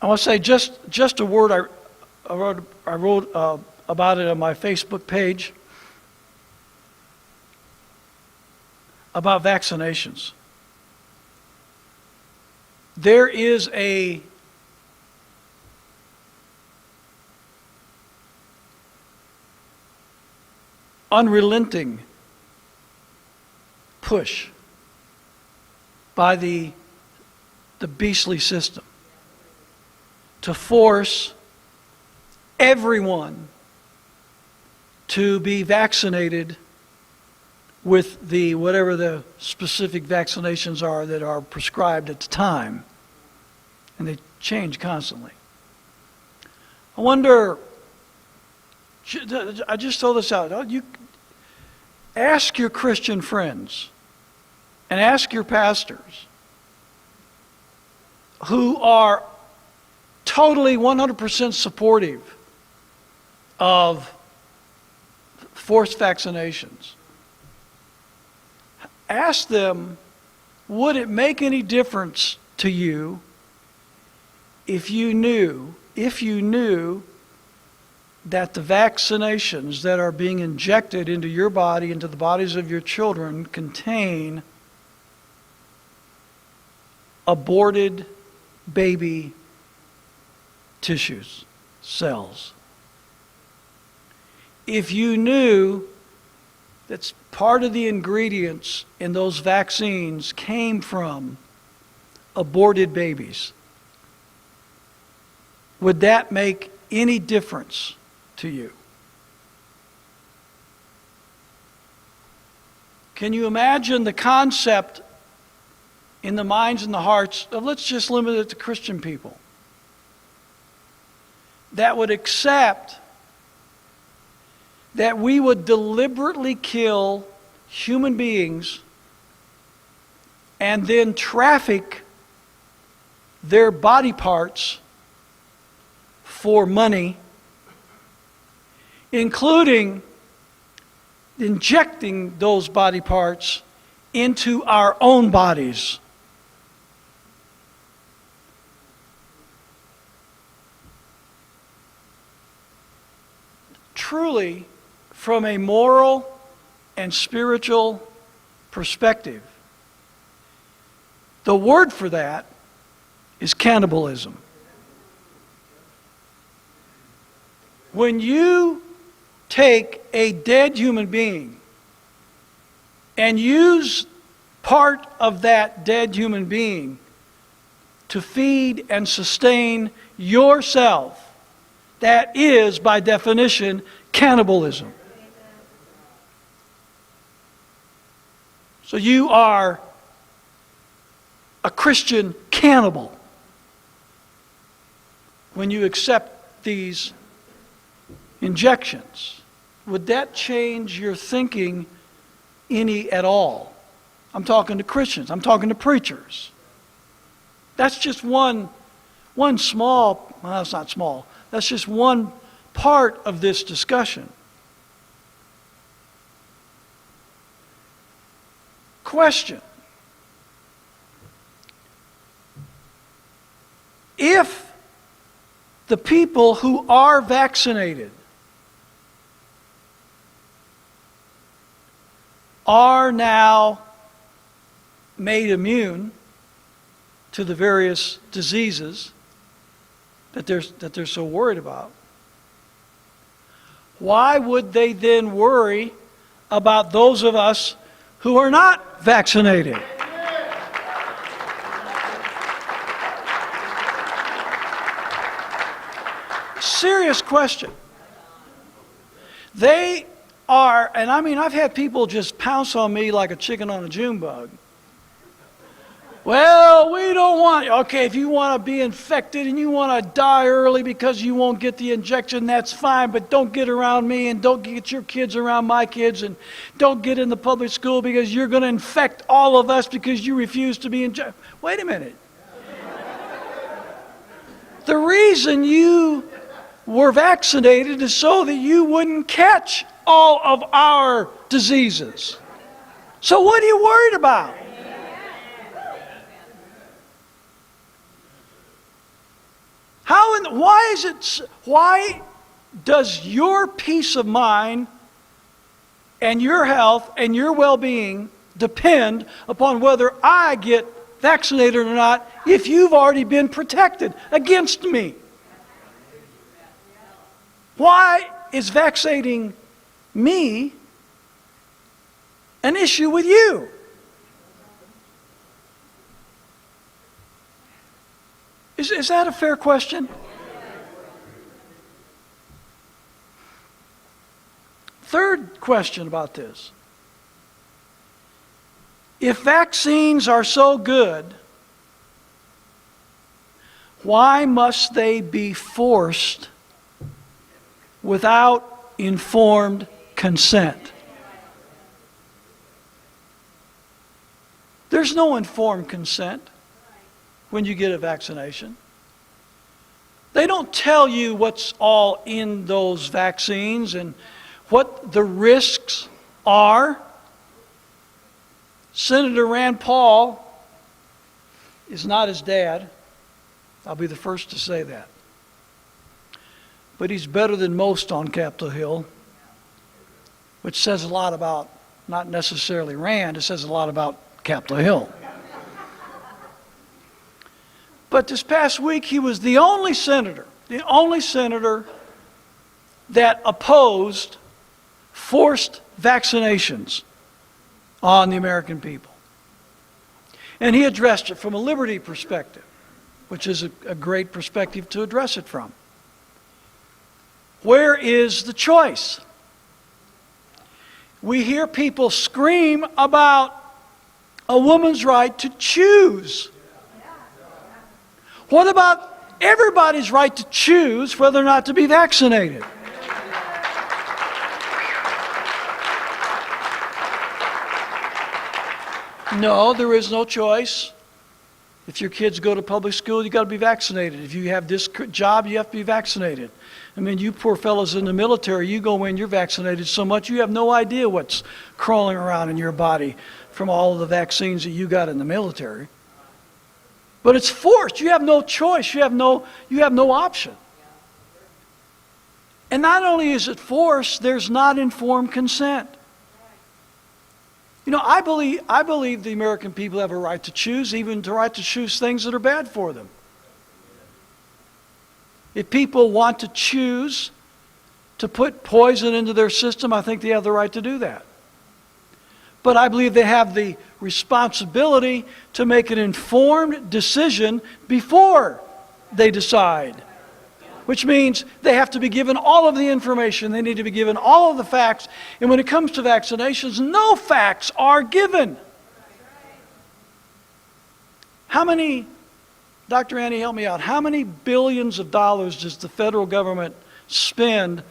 I want to say just a word. I wrote about it on my Facebook page about vaccinations. There is a unrelenting push by the beastly system to force everyone to be vaccinated with the whatever the specific vaccinations are that are prescribed at the time, and they change constantly. I wonder, I just throw this out, you ask your Christian friends and ask your pastors who are totally 100% supportive of forced vaccinations. Ask them, would it make any difference to you if you knew that the vaccinations that are being injected into your body, into the bodies of your children, contain aborted baby tissues, cells? If you knew that part of the ingredients in those vaccines came from aborted babies, would that make any difference to you? Can you imagine the concept in the minds and the hearts of, let's just limit it to Christian people, that would accept that we would deliberately kill human beings and then traffic their body parts for money, including injecting those body parts into our own bodies? Truly, from a moral and spiritual perspective, the word for that is cannibalism. When you take a dead human being and use part of that dead human being to feed and sustain yourself, that is, by definition, cannibalism. So you are a Christian cannibal when you accept these injections. Would that change your thinking any at all? I'm talking to Christians. I'm talking to preachers. That's just one small, well, it's not small. That's just one part of this discussion. Question: if the people who are vaccinated are now made immune to the various diseases that they're so worried about, why would they then worry about those of us who are not vaccinated? Serious question. They are, and I mean, I've had people just pounce on me like a chicken on a June bug. Well, we don't want, okay, if you want to be infected and you want to die early because you won't get the injection, that's fine, but don't get around me and don't get your kids around my kids and don't get in the public school because you're going to infect all of us because you refuse to be injected. Wait a minute. The reason you were vaccinated is so that you wouldn't catch all of our diseases. So what are you worried about? Why does your peace of mind and your health and your well-being depend upon whether I get vaccinated or not if you've already been protected against me? Why is vaccinating me an issue with you? Is that a fair question? Third question about this. If vaccines are so good, why must they be forced without informed consent? There's no informed consent when you get a vaccination. They don't tell you what's all in those vaccines and what the risks are. Senator Rand Paul is not his dad. I'll be the first to say that. But he's better than most on Capitol Hill, which says a lot about, not necessarily Rand, it says a lot about Capitol Hill. But this past week, he was the only senator that opposed forced vaccinations on the American people. And he addressed it from a liberty perspective, which is a great perspective to address it from. Where is the choice? We hear people scream about a woman's right to choose. What about everybody's right to choose whether or not to be vaccinated? No, there is no choice. If your kids go to public school, you've got to be vaccinated. If you have this job, you have to be vaccinated. I mean, you poor fellows in the military, you go in, you're vaccinated so much, you have no idea what's crawling around in your body from all of the vaccines that you got in the military. But it's forced. You have no choice. You have no option. And not only is it forced, there's not informed consent. You know, I believe the American people have a right to choose, even the right to choose things that are bad for them. If people want to choose to put poison into their system, I think they have the right to do that. But I believe they have the responsibility to make an informed decision before they decide. Which means they have to be given all of the information. They need to be given all of the facts. And when it comes to vaccinations, no facts are given. How many, Dr. Annie, help me out, how many billions of dollars does the federal government spend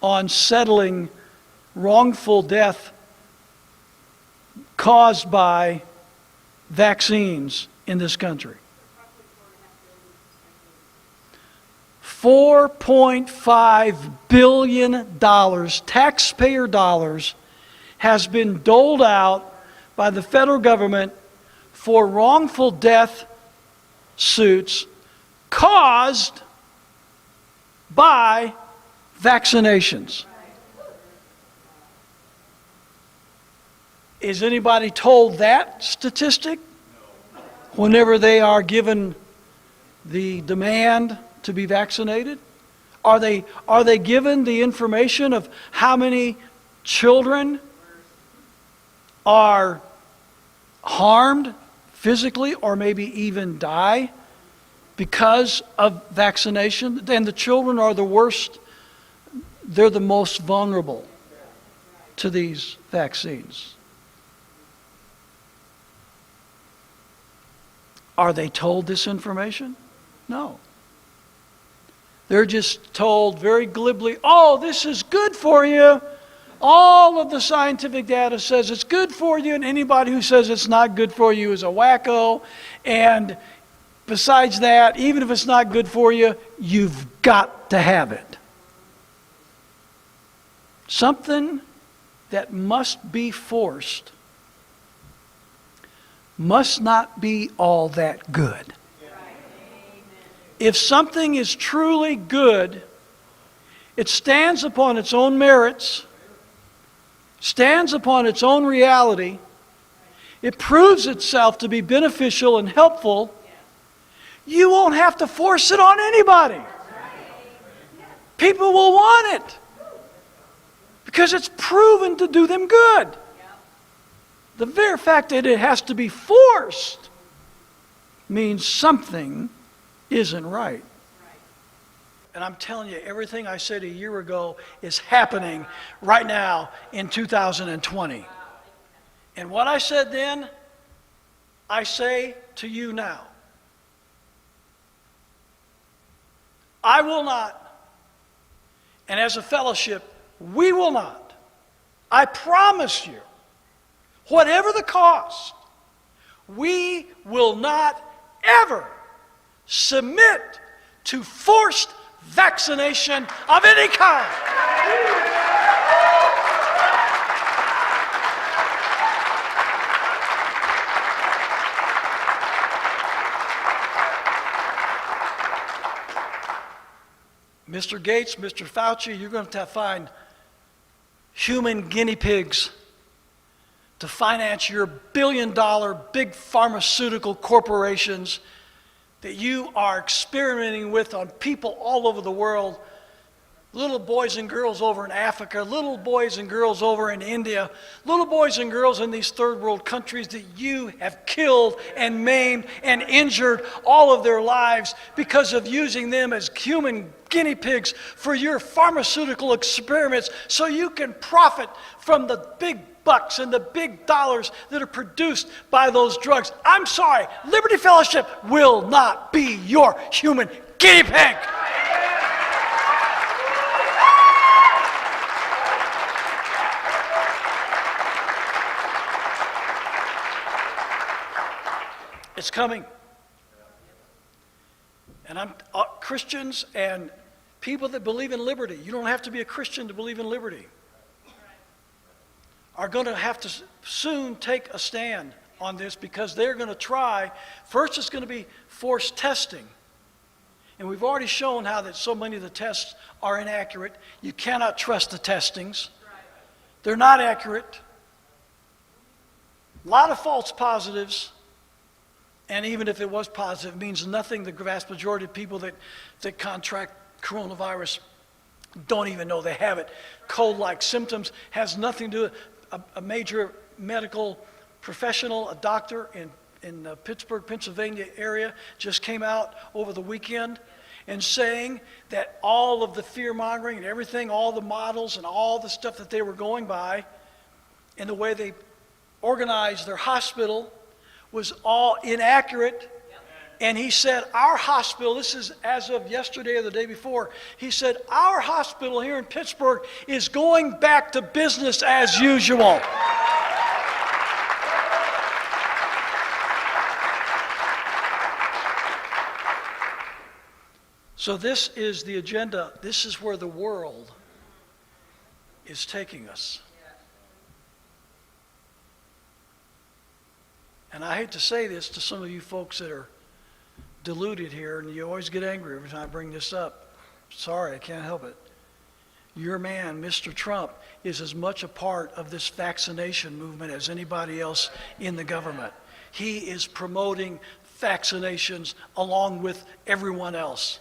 on settling wrongful death caused by vaccines in this country? $4.5 billion, taxpayer dollars, has been doled out by the federal government for wrongful death suits caused by vaccinations. Is anybody told that statistic whenever they are given the demand to be vaccinated? Are they given the information of how many children are harmed physically or maybe even die because of vaccination? And the children are the worst. They're the most vulnerable to these vaccines. Are they told this information? No. They're just told very glibly, oh, this is good for you. All of the scientific data says it's good for you, and anybody who says it's not good for you is a wacko. And besides that, even if it's not good for you, you've got to have it. Something that must be forced must not be all that good. If something is truly good, it stands upon its own merits, stands upon its own reality, it proves itself to be beneficial and helpful, you won't have to force it on anybody. People will want it because it's proven to do them good. The very fact that it has to be forced means something isn't right. And I'm telling you, everything I said a year ago is happening right now in 2020. And what I said then, I say to you now. I will not, and as a fellowship, we will not. I promise you, whatever the cost, we will not ever submit to forced vaccination of any kind. Mr. Gates, Mr. Fauci, you're going to have to find human guinea pigs to finance your billion-dollar big pharmaceutical corporations that you are experimenting with on people all over the world, little boys and girls over in Africa, little boys and girls over in India, little boys and girls in these third world countries that you have killed and maimed and injured all of their lives because of using them as human guinea pigs for your pharmaceutical experiments so you can profit from the big bucks and the big dollars that are produced by those drugs. I'm sorry, Liberty Fellowship will not be your human guinea pig. It's coming. And Christians and people that believe in liberty, you don't have to be a Christian to believe in liberty, are going to have to soon take a stand on this because they're going to try. First, it's going to be forced testing. And we've already shown how that so many of the tests are inaccurate. You cannot trust the testings. They're not accurate. A lot of false positives. And even if it was positive, it means nothing. The vast majority of people that contract coronavirus don't even know they have it. Cold-like symptoms has nothing to do with a major medical professional, a doctor in the Pittsburgh, Pennsylvania area, just came out over the weekend and saying that all of the fear-mongering and everything, all the models and all the stuff that they were going by and the way they organized their hospital was all inaccurate. And he said, our hospital, this is as of yesterday or the day before, he said, our hospital here in Pittsburgh is going back to business as usual. So this is the agenda. This is where the world is taking us. And I hate to say this to some of you folks that are deluded here, and you always get angry every time I bring this up. Sorry, I can't help it. Your man, Mr. Trump, is as much a part of this vaccination movement as anybody else in the government. He is promoting vaccinations along with everyone else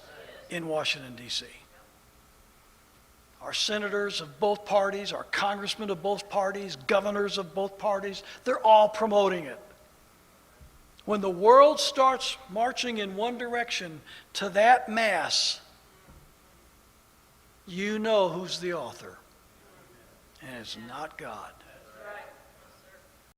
in Washington, D.C. Our senators of both parties, our congressmen of both parties, governors of both parties, they're all promoting it. When the world starts marching in one direction to that mass, you know who's the author. And it's not God.